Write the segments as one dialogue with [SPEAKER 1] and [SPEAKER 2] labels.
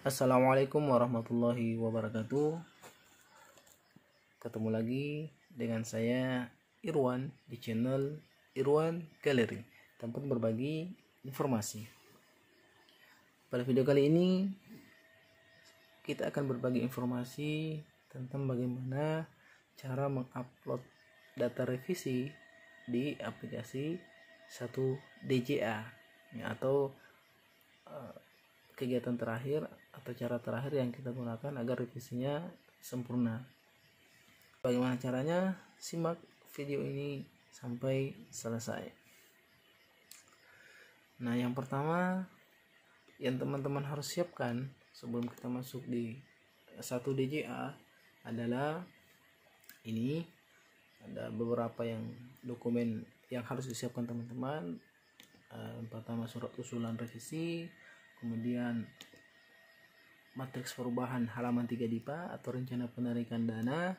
[SPEAKER 1] Assalamualaikum warahmatullahi wabarakatuh. Ketemu lagi dengan saya Irwan di channel Irwan Gallery, tempat berbagi informasi. Pada video kali ini kita akan berbagi informasi tentang bagaimana cara mengupload data revisi di aplikasi 1DJA atau kegiatan terakhir atau cara terakhir yang kita gunakan agar revisinya sempurna. Bagaimana caranya? Simak video ini sampai selesai. Nah, yang pertama yang teman-teman harus siapkan sebelum kita masuk di 1DJA adalah ini. Ada beberapa dokumen yang harus disiapkan teman-teman. Yang pertama surat usulan revisi, kemudian matriks perubahan halaman 3 DIPA atau rencana penarikan dana,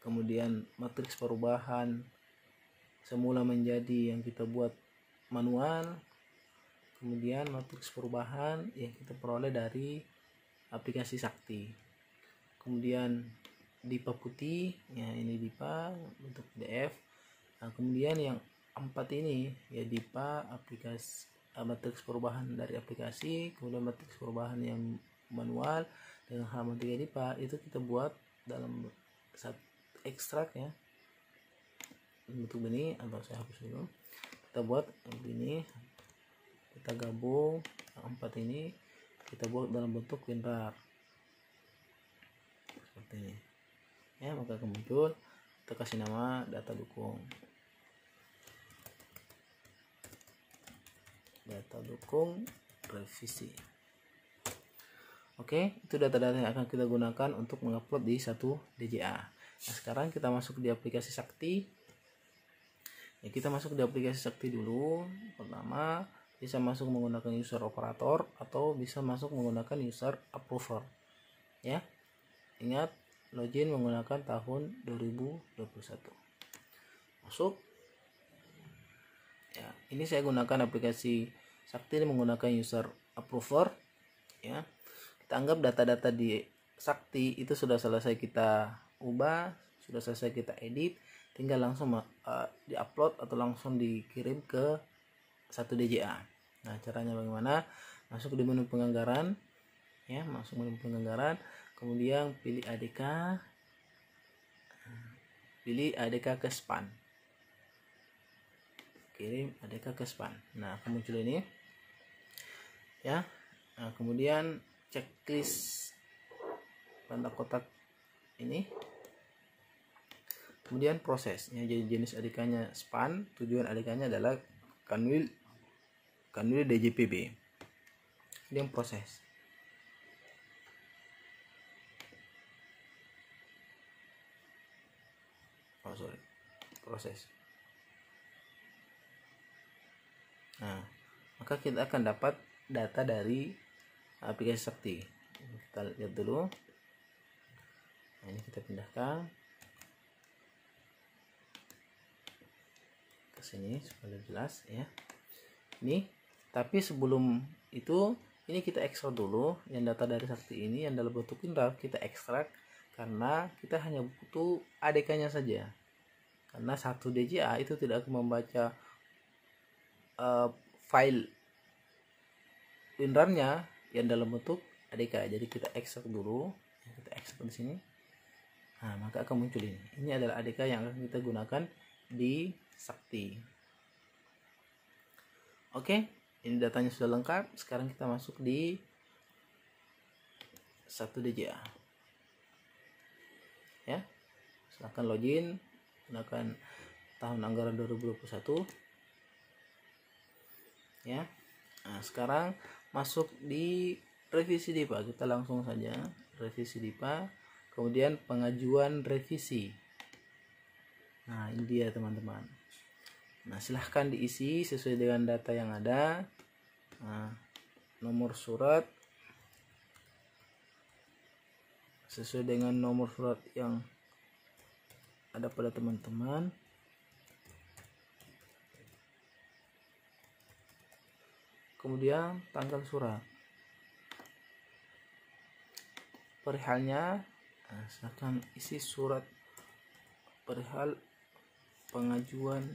[SPEAKER 1] kemudian matriks perubahan semula menjadi yang kita buat manual, kemudian matriks perubahan yang kita peroleh dari aplikasi Sakti, kemudian DIPA putih, ya ini DIPA bentuk PDF. Nah, kemudian yang 4 ini ya DIPA aplikasi, matriks perubahan dari aplikasi, kemudian matriks perubahan yang manual dengan halaman 3 DIPA itu kita buat dalam satu ekstrak ya bentuk ini, atau saya hapus dulu. Kita buat begini, kita gabung yang 4 ini kita buat dalam bentuk WinRAR seperti ini ya. Maka muncul, kita kasih nama data dukung revisi. Oke, itu data-data yang akan kita gunakan untuk mengupload di 1DJA. Nah, sekarang kita masuk di aplikasi Sakti. Ya, kita masuk di aplikasi Sakti dulu. Pertama, bisa masuk menggunakan user operator atau bisa masuk menggunakan user approver. Ya. Ingat, login menggunakan tahun 2021. Masuk. Ya, ini saya gunakan aplikasi Sakti menggunakan user approver ya. Kita anggap data-data di Sakti itu sudah selesai kita ubah, sudah selesai kita edit, tinggal langsung di-upload atau langsung dikirim ke 1DJA. Nah, caranya bagaimana? Masuk di menu penganggaran ya, masuk menu penganggaran, kemudian pilih ADK ke span. Kirim ADK ke span. Nah, akan muncul ini ya. Nah, kemudian checklist tanda kotak ini, kemudian prosesnya. Jadi jenis ADK-nya span, tujuan ADK-nya adalah kanwil DJPB. Kemudian proses. Proses. Nah, maka kita akan dapat data dari aplikasi Sakti. Kita lihat dulu. Nah, ini kita pindahkan ke sini supaya jelas ya. Ini, tapi sebelum itu ini kita ekstrak dulu yang data dari Sakti ini yang dalam bentuk WinRAR kita ekstrak, karena kita hanya butuh ADK-nya saja. Karena 1DJA itu tidak akan membaca file WinRAR-nya yang dalam bentuk ADK. Jadi kita ekstrak dulu, kita ekstrak di sini. Nah, maka akan muncul ini. Ini adalah ADK yang akan kita gunakan di Sakti. Oke, ini datanya sudah lengkap. Sekarang kita masuk di 1DJA. Ya. Silakan login, gunakan tahun anggaran 2021. Ya. Nah, sekarang masuk di revisi DIPA. Kita langsung saja revisi DIPA, kemudian pengajuan revisi. Nah, ini dia teman-teman. Nah, silahkan diisi sesuai dengan data yang ada. Nah, nomor surat sesuai dengan nomor surat yang ada pada teman-teman. kemudian tanggal surat. Perihalnya, silakan isi surat perihal pengajuan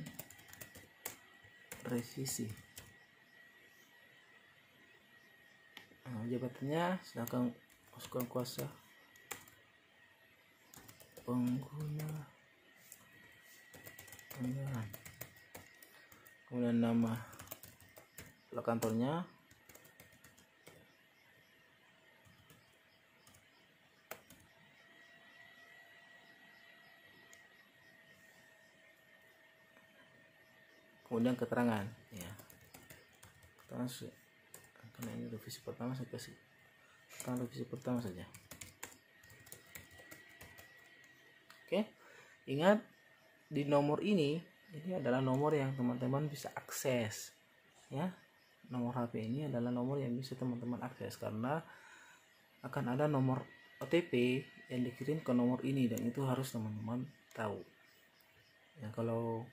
[SPEAKER 1] revisi. Jabatannya silakan masukkan kuasa pengguna anggaran, kemudian nama kantornya, kemudian keterangan ya, keterangan karena ini revisi pertama, saya kasih tentang revisi pertama saja. Oke, ingat di nomor ini adalah nomor yang teman-teman bisa akses ya. Nomor HP ini adalah nomor yang bisa teman-teman akses karena akan ada nomor OTP yang dikirim ke nomor ini, dan itu harus teman-teman tahu ya. Kalau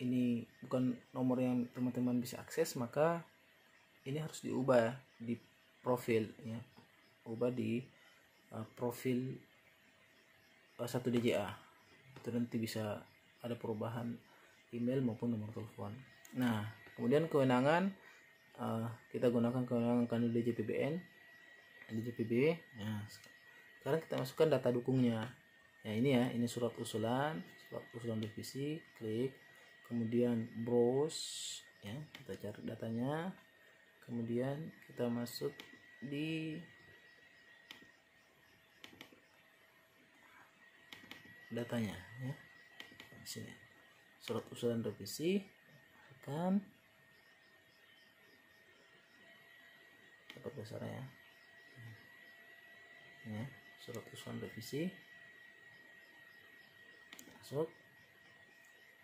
[SPEAKER 1] ini bukan nomor yang teman-teman bisa akses, maka ini harus diubah di profil ya, ubah di profil 1DJA, itu nanti bisa ada perubahan email maupun nomor telepon. Nah, kemudian kewenangan, kita gunakan kewenangan Kanwil DJPBN, DJPB. Nah, sekarang kita masukkan data dukungnya ya. Ini ya, ini surat usulan revisi, klik, kemudian browse ya, kita cari datanya, kemudian kita masuk di datanya ya, di sini surat usulan revisi, kan dapat besarnya ya, surat usulan revisi masuk.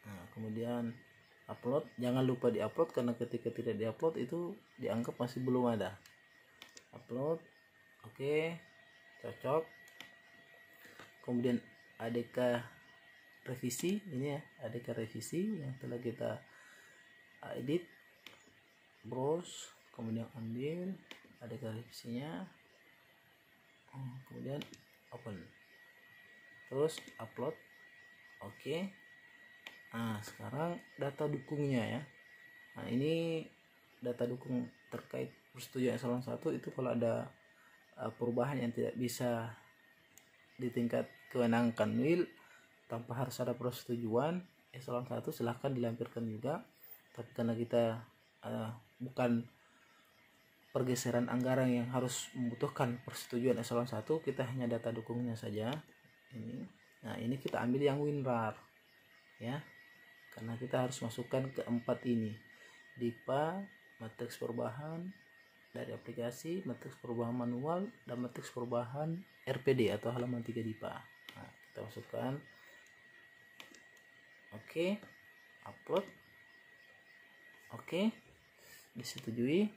[SPEAKER 1] Nah, kemudian upload, jangan lupa diupload karena ketika tidak diupload itu dianggap masih belum ada. Upload, oke, cocok. Kemudian ADK revisi, ini ya ADK revisi yang telah kita edit, browse, kemudian ambil ADK revisinya, kemudian open, terus upload, oke. Nah, sekarang data dukungnya ya. Nah, ini data dukung terkait persetujuan eselon 1 itu kalau ada perubahan yang tidak bisa di tingkat kewenangan Kanwil tanpa harus ada persetujuan eselon 1, silahkan dilampirkan juga. Tapi karena kita bukan pergeseran anggaran yang harus membutuhkan persetujuan eselon 1, kita hanya data dukungnya saja ini. Nah, ini kita ambil yang WinRAR ya, karena kita harus masukkan ke 4 ini, DIPA, matriks perubahan dari aplikasi, matriks perubahan manual, dan matriks perubahan RPD atau halaman 3 DIPA. Nah, kita masukkan, oke, upload, oke, disetujui.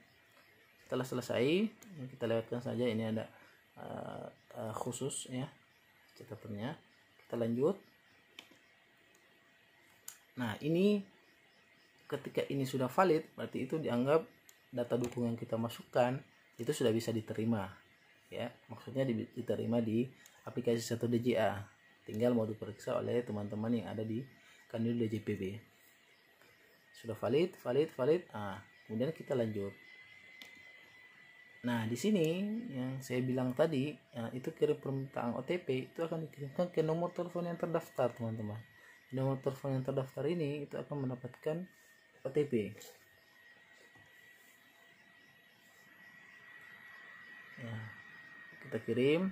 [SPEAKER 1] Setelah selesai, kita lewatkan saja, ini ada khusus ya catatannya, kita lanjut. Nah, ini ketika ini sudah valid, berarti itu dianggap data dukung yang kita masukkan itu sudah bisa diterima ya. Maksudnya diterima di aplikasi 1DJA, tinggal mau diperiksa oleh teman-teman yang ada di Kanwil DJPB. Sudah valid. Nah, kemudian kita lanjut. Nah, di sini yang saya bilang tadi ya, itu kirim permintaan OTP itu akan dikirimkan ke nomor telepon yang terdaftar, teman-teman. Nomor telepon yang terdaftar ini itu akan mendapatkan OTP ya, kita kirim.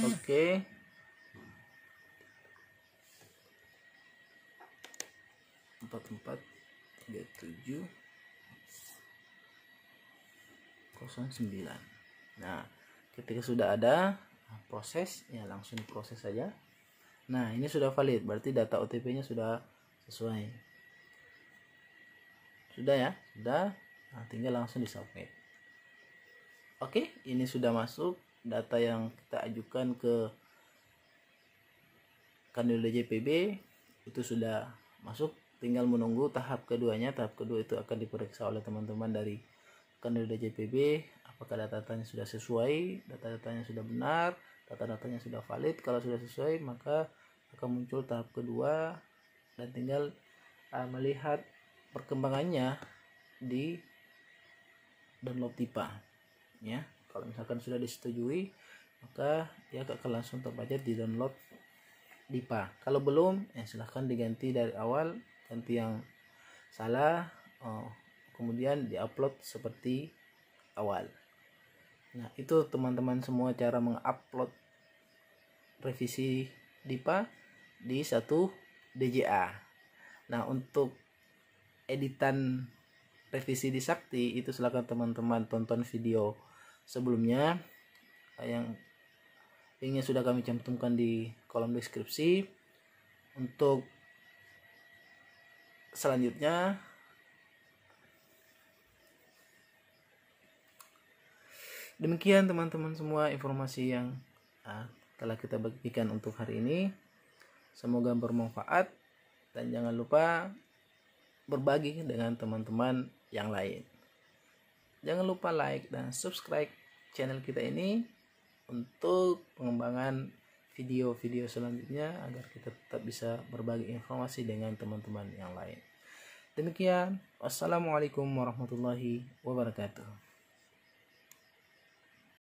[SPEAKER 1] Oke. 443709. Nah, ketika sudah ada proses ya, langsung proses saja. Nah, ini sudah valid, berarti data OTP-nya sudah sesuai. Sudah ya, sudah. Nah, tinggal langsung disubmit. Oke, ini sudah masuk data yang kita ajukan ke Kanwil DJPB. itu sudah masuk, tinggal menunggu tahap keduanya. Tahap kedua itu akan diperiksa oleh teman-teman dari kandidat JPB, apakah data-datanya sudah sesuai, data-datanya sudah benar, data-datanya sudah valid. Kalau sudah sesuai, maka akan muncul tahap kedua dan tinggal melihat perkembangannya di download DIPA ya. Kalau misalkan sudah disetujui, maka dia akan langsung terbaca di download DIPA. Kalau belum, silahkan diganti dari awal, ganti yang salah, kemudian diupload seperti awal. Nah, itu teman-teman semua cara mengupload revisi DIPA di satu DJA. Nah, untuk editan revisi di Sakti itu silakan teman-teman tonton video sebelumnya yang linknya sudah kami cantumkan di kolom deskripsi. Untuk selanjutnya, demikian teman-teman semua informasi yang telah kita bagikan untuk hari ini. Semoga bermanfaat dan jangan lupa berbagi dengan teman-teman yang lain. Jangan lupa like dan subscribe channel kita ini untuk pengembangan video-video selanjutnya agar kita tetap bisa berbagi informasi dengan teman-teman yang lain. Demikian, wassalamualaikum warahmatullahi wabarakatuh.